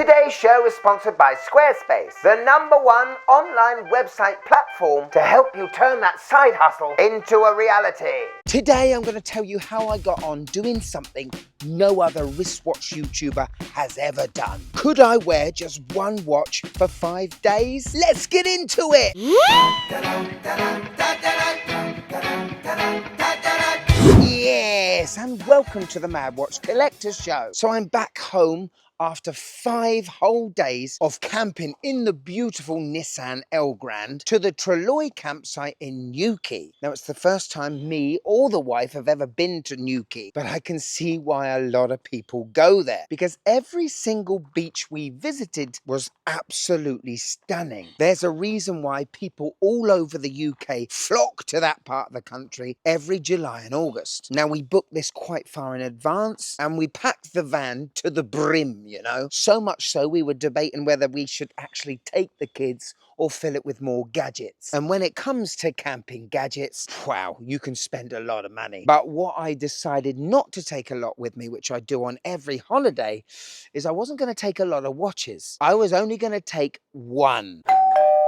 Today's show is sponsored by Squarespace, the #1 online website platform to help you turn that side hustle into a reality. Today I'm going to tell you how I got on doing something no other wristwatch YouTuber has ever done. Could I wear just one watch for 5 days? Let's get into it! Yes, and welcome to the Mad Watch Collector's Show. So I'm back home after 5 whole days of camping in the beautiful Nissan Elgrand to the Trelloy campsite in Newquay. Now, it's the first time me or the wife have ever been to Newquay, but I can see why a lot of people go there, because every single beach we visited was absolutely stunning. There's a reason why people all over the UK flock to that part of the country every July and August. Now, we booked this quite far in advance and we packed the van to the brim, you know. So much so we were debating whether we should actually take the kids or fill it with more gadgets. And when it comes to camping gadgets, wow, you can spend a lot of money. But what I decided not to take a lot with me, which I do on every holiday, is I wasn't going to take a lot of watches. I was only going to take one.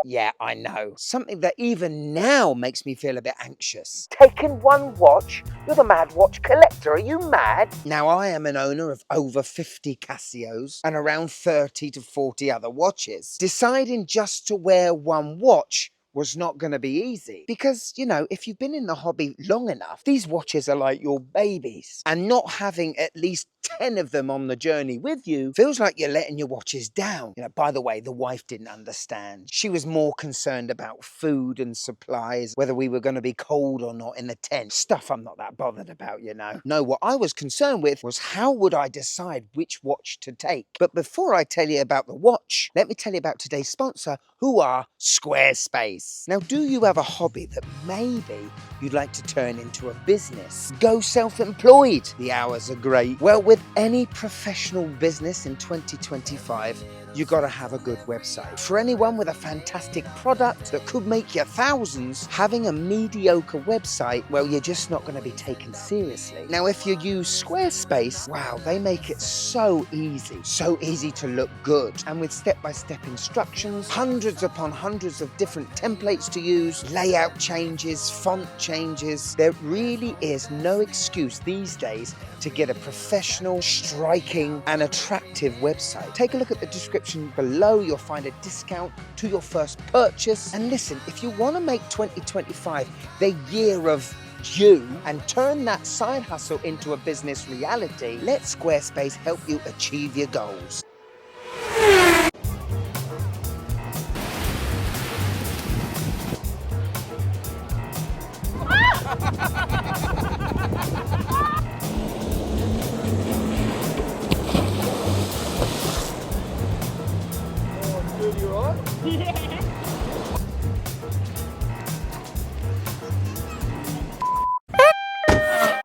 Yeah, I know. Something that even now makes me feel a bit anxious. Taking one watch? You're the Mad Watch Collector. Are you mad? Now, I am an owner of over 50 Casios and around 30 to 40 other watches. Deciding just to wear one watch was not going to be easy because, you know, if you've been in the hobby long enough, these watches are like your babies, and not having at least 10 of them on the journey with you feels like you're letting your watches down. You know, by the way, the wife didn't understand. She was more concerned about food and supplies, whether we were going to be cold or not in the tent. Stuff I'm not that bothered about, you know. No, what I was concerned with was how would I decide which watch to take. But before I tell you about the watch, let me tell you about today's sponsor, who are Squarespace. Now, do you have a hobby that maybe you'd like to turn into a business? Go self-employed. The hours are great. Well, with any professional business in 2025, you got to have a good website. For anyone with a fantastic product that could make you thousands, having a mediocre website, well, you're just not going to be taken seriously. Now, if you use Squarespace, wow, they make it so easy to look good. And with step-by-step instructions, hundreds upon hundreds of different templates to use, layout changes, font changes, there really is no excuse these days to get a professional, striking, and attractive website. Take a look at the description below. You'll find a discount to your first purchase. And listen, if you want to make 2025 the year of you and turn that side hustle into a business reality, let Squarespace help you achieve your goals.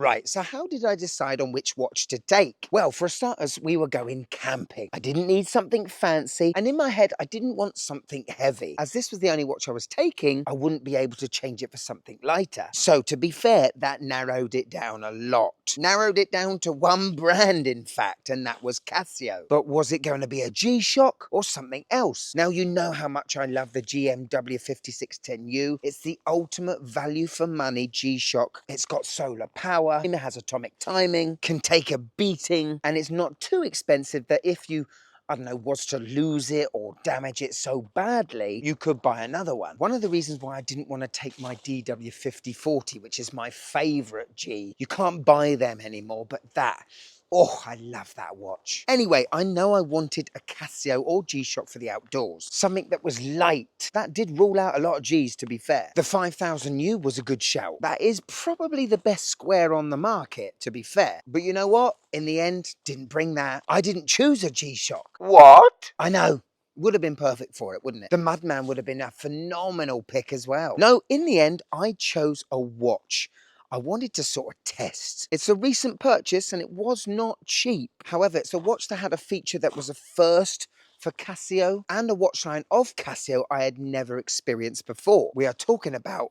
Right, so how did I decide on which watch to take? Well, for starters, we were going camping. I didn't need something fancy, and in my head, I didn't want something heavy. As this was the only watch I was taking, I wouldn't be able to change it for something lighter. So to be fair, that narrowed it down a lot. Narrowed it down to one brand, in fact, and that was Casio. But was it going to be a G-Shock or something else? Now, you know how much I love the GMW 5610U. It's the ultimate value for money G-Shock. It's got solar power, it has atomic timing, can take a beating, and it's not too expensive that if you, I don't know, was to lose it or damage it so badly, you could buy another one. One of the reasons why I didn't want to take my DW5040, which is my favorite G, you can't buy them anymore, but that, oh, I love that watch. Anyway, I know I wanted a Casio or G-Shock for the outdoors. Something that was light. That did rule out a lot of Gs, to be fair. The 5000U was a good shout. That is probably the best square on the market, to be fair. But you know what? In the end, didn't bring that. I didn't choose a G-Shock. What? I know. Would have been perfect for it, wouldn't it? The Madman would have been a phenomenal pick as well. No, in the end, I chose a watch. I wanted to sort of test. It's a recent purchase and it was not cheap. However, it's a watch that had a feature that was a first for Casio and a watch line of Casio I had never experienced before. We are talking about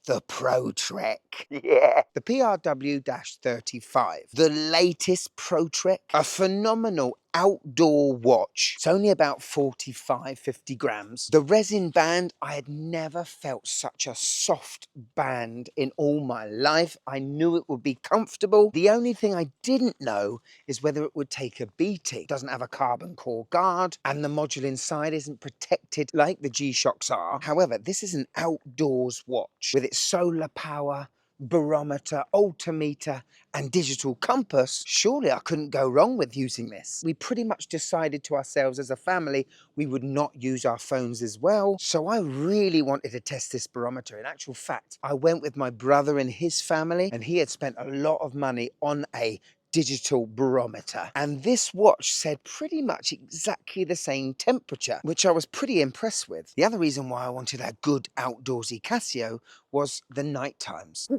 the Pro Trek. Yeah. The PRW-35. The latest Pro Trek. A phenomenal outdoor watch. It's only about 45, 50 grams. The resin band, I had never felt such a soft band in all my life. I knew it would be comfortable. The only thing I didn't know is whether it would take a beating. It doesn't have a carbon core guard, and the module inside isn't protected like the G-Shocks are. However, this is an outdoors watch with its solar power, barometer, altimeter, and digital compass. Surely I couldn't go wrong with using this. We pretty much decided to ourselves as a family we would not use our phones as well. So I really wanted to test this barometer. In actual fact, I went with my brother and his family, and he had spent a lot of money on a digital barometer, and this watch said pretty much exactly the same temperature, which I was pretty impressed with. The other reason why I wanted a good outdoorsy Casio was the night times.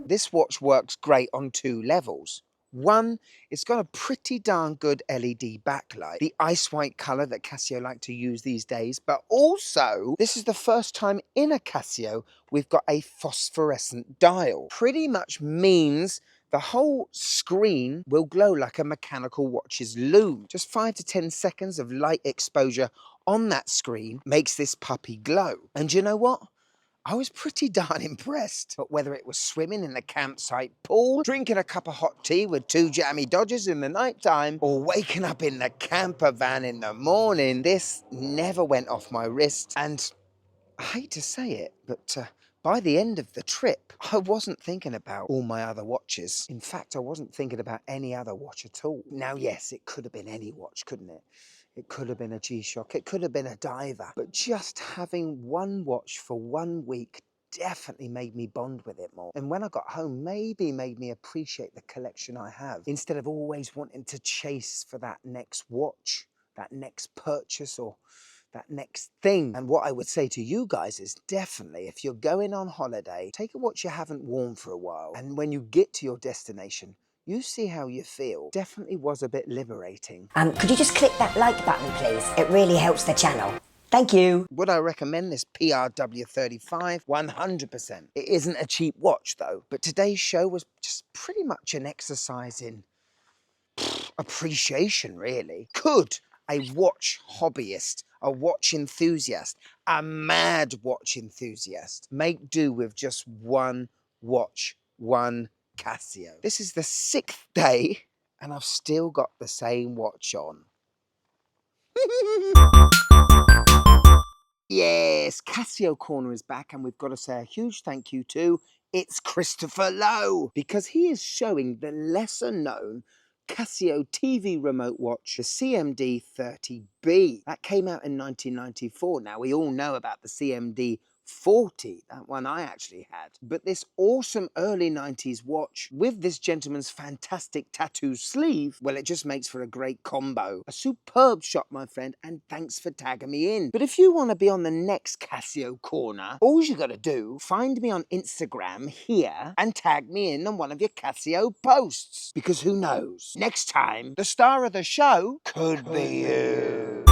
This watch works great on two levels. One, it's got a pretty darn good LED backlight, the ice white colour that Casio like to use these days, but also this is the first time in a Casio we've got a phosphorescent dial. Pretty much means the whole screen will glow like a mechanical watch's loom. Just 5 to 10 seconds of light exposure on that screen makes this puppy glow. And you know what? I was pretty darn impressed. But whether it was swimming in the campsite pool, drinking a cup of hot tea with 2 jammy Dodgers in the night time, or waking up in the camper van in the morning, this never went off my wrist. And I hate to say it, but by the end of the trip, I wasn't thinking about all my other watches. In fact, I wasn't thinking about any other watch at all. Now, yes, it could have been any watch, couldn't it? It could have been a G-Shock, it could have been a diver. But just having one watch for 1 week definitely made me bond with it more. And when I got home, maybe made me appreciate the collection I have, instead of always wanting to chase for that next watch, that next purchase, or that next thing. And what I would say to you guys is definitely, if you're going on holiday, take a watch you haven't worn for a while, and when you get to your destination, you see how you feel. Definitely was a bit liberating. Could you just click that like button, please? It really helps the channel. Thank you. Would I recommend this PRW35? 100%. It isn't a cheap watch though, but today's show was just pretty much an exercise in appreciation, really. Could a watch hobbyist, a watch enthusiast, a mad watch enthusiast make do with just one watch, one Casio? This is the 6th day and I've still got the same watch on. Yes, Casio Corner is back, and we've got to say a huge thank you to Christopher Lowe, because he is showing the lesser known Casio TV remote watch, the CMD 30B. That came out in 1994. Now, we all know about the CMD 40, that one I actually had. But this awesome early 90s watch with this gentleman's fantastic tattoo sleeve, well, it just makes for a great combo. A superb shot, my friend, and thanks for tagging me in. But if you want to be on the next Casio Corner, all you got to do, find me on Instagram here and tag me in on one of your Casio posts. Because who knows, next time, the star of the show could be you.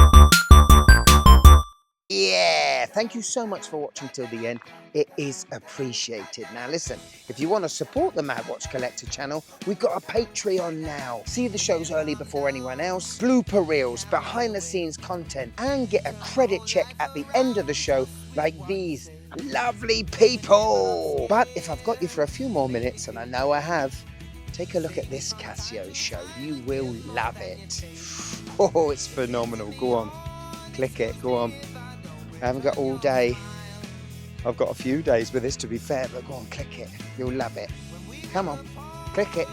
Yeah, thank you so much for watching till the end. It is appreciated. Now listen, if you want to support the Mad Watch Collector channel, we've got a Patreon now. See the shows early before anyone else, blooper reels, behind the scenes content, and get a credit check at the end of the show like these lovely people. But if I've got you for a few more minutes, and I know I have, take a look at this Casio show. You will love it. Oh, it's phenomenal. Go on, click it, go on. I haven't got all day. I've got a few days with this, to be fair, but go on, click it. You'll love it. Come on, click it.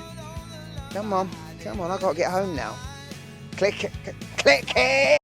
Come on, I've got to get home now. Click it, click it!